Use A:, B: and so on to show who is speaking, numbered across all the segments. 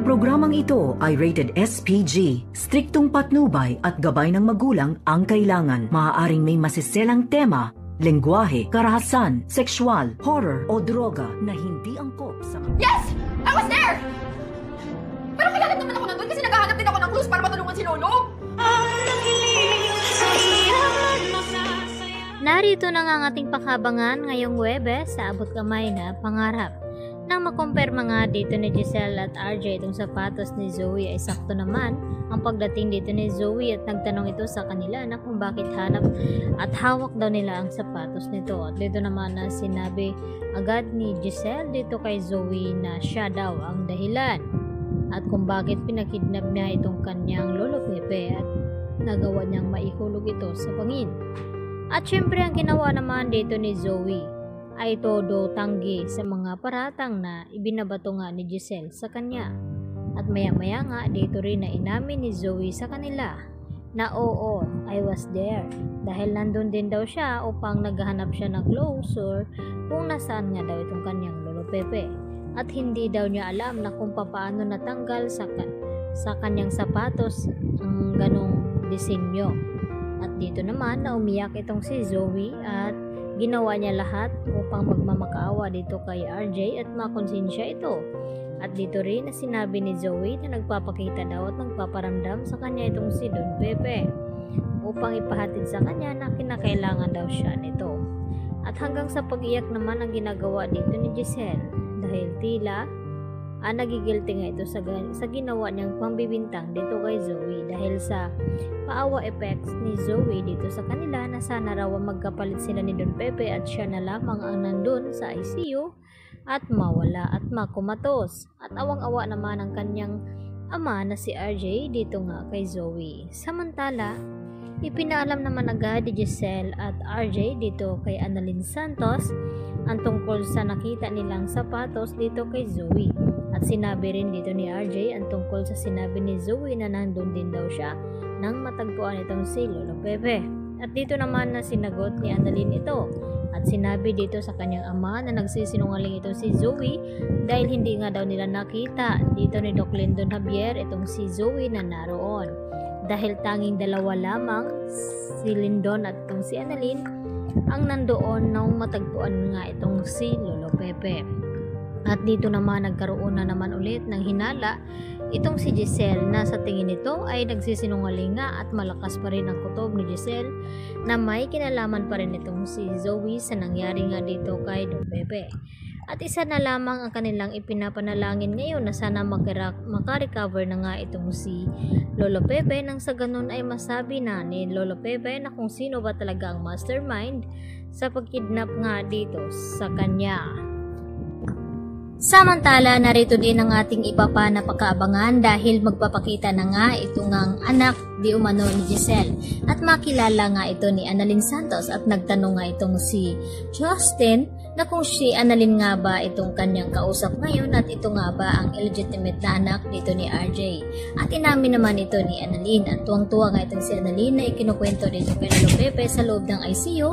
A: Ang programang ito ay rated SPG. Striktong patnubay at gabay ng magulang ang kailangan. Maaaring may masiselang tema, lengguwahe, karahasan, sexual, horror o droga na hindi angkop sa...
B: Yes! I was there! Pero kaya lang naman ako nandun kasi naghahanap din ako ng clues para matulungan si Lolo.
C: Narito na nga ang ating pakabangan ngayong Huwebes sa abot kamay na pangarap. Nang makumpirma nga dito ni Giselle at RJ itong sapatos ni Zoe ay sakto naman ang pagdating dito ni Zoe at nagtanong ito sa kanila na kung bakit hanap at hawak daw nila ang sapatos nito. At dito naman na sinabi agad ni Giselle dito kay Zoe na siya daw ang dahilan at kung bakit pinakidnap niya itong kanyang lolo Pepe at nagawa niyang maihulog ito sa bangin. At syempre ang ginawa naman dito ni Zoe ay todo tanggi sa mga paratang na ibinabato nga ni Giselle sa kanya. At maya-maya nga dito rin na inamin ni Zoe sa kanila na oo, I was there. Dahil nandun din daw siya upang naghahanap siya ng closure kung nasaan nga daw itong kanyang lolo Pepe. At hindi daw niya alam na kung paano natanggal sa kanyang sapatos ang ganong disenyo. At dito naman na umiyak itong si Zoe at ginawa niya lahat upang magmamakaawa dito kay RJ at makonsensya ito. At dito rin na sinabi ni Zoe na nagpapakita daw at nagpaparamdam sa kanya itong si Don Pepe upang ipahatid sa kanya na kinakailangan daw siya nito. At hanggang sa pag-iyak naman ang ginagawa dito ni Giselle dahil tila nagigilty nga ito sa ginawa niyang pambibintang dito kay Zoe dahil sa paawa effects ni Zoe dito sa kanila na sana raw magkapalit sila ni Don Pepe at siya na lamang ang nandun sa ICU at mawala at makumatos. At awang-awa naman ang kanyang ama na si RJ dito nga kay Zoe. Samantala, ipinaalam naman agad ni Giselle at RJ dito kay Annalyn Santos ang tungkol sa nakita nilang sapatos dito kay Zoe. At sinabi rin dito ni RJ ang tungkol sa sinabi ni Zoe na nandun din daw siya nang matagpuan itong si Lolo Pepe. At dito naman na sinagot ni Annalyn ito at sinabi dito sa kanyang ama na nagsisinungaling ito si Zoe dahil hindi nga daw nila nakita dito ni Doc Lyndon Javier itong si Zoe na naroon. Dahil tanging dalawa lamang, si Lyndon at itong si Annalyn, ang nandoon nang matagpuan nga itong si Lolo Pepe. At dito naman nagkaroon na naman ulit ng hinala itong si Giselle na sa tingin nito ay nagsisinungaling nga at malakas pa rin ang kutob ni Giselle na may kinalaman pa rin itong si Zoe sa nangyari nga dito kay Don Pepe. At isa na lamang ang kanilang ipinapanalangin ngayon na sana makarecover na nga itong si Lolo Pepe nang sa ganun ay masabi na ni Lolo Pepe na kung sino ba talaga ang mastermind sa pagkidnap nga dito sa kanya. Samantala, narito din ang ating iba pa na pagkaabangan dahil magpapakita na nga itong ang anak di umano ni Giselle at makilala nga ito ni Annalyn Santos at nagtanong nga itong si Justin na kung si Annalyn nga ba itong kanyang kausap ngayon at ito nga ba ang illegitimate na anak dito ni RJ. At inamin naman ito ni Annalyn at tuwang-tuwa nga itong si Annalyn na ikinukwento dito kay Lolo Pepe sa loob ng ICU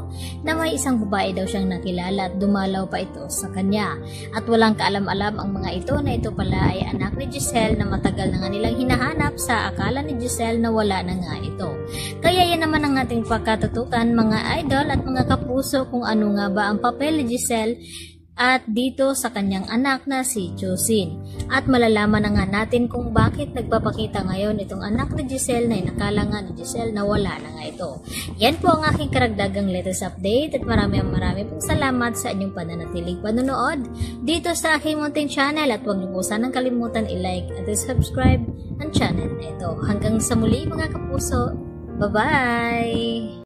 C: na may isang babae daw siyang nakilala at dumalaw pa ito sa kanya. At walang kaalam-alam ang mga ito na ito pala ay anak ni Giselle na matagal na nga nilang hinahanap sa akala ni Giselle na wala na nga ito. Kaya yan naman ang ating pagkatutukan mga idol at mga kapuso kung ano nga ba ang papel ni Giselle at dito sa kanyang anak na si Jocelyn. At malalaman na nga natin kung bakit nagpapakita ngayon itong anak ni Giselle na inakala nga ni Giselle na wala na nga ito. Yan po ang aking karagdagang latest update at marami pong salamat sa inyong pananatiling panonood dito sa aking munting channel at huwag niyo po sanang kalimutan i-like at i-subscribe ang channel na ito. Hanggang sa muli mga kapuso, bye-bye!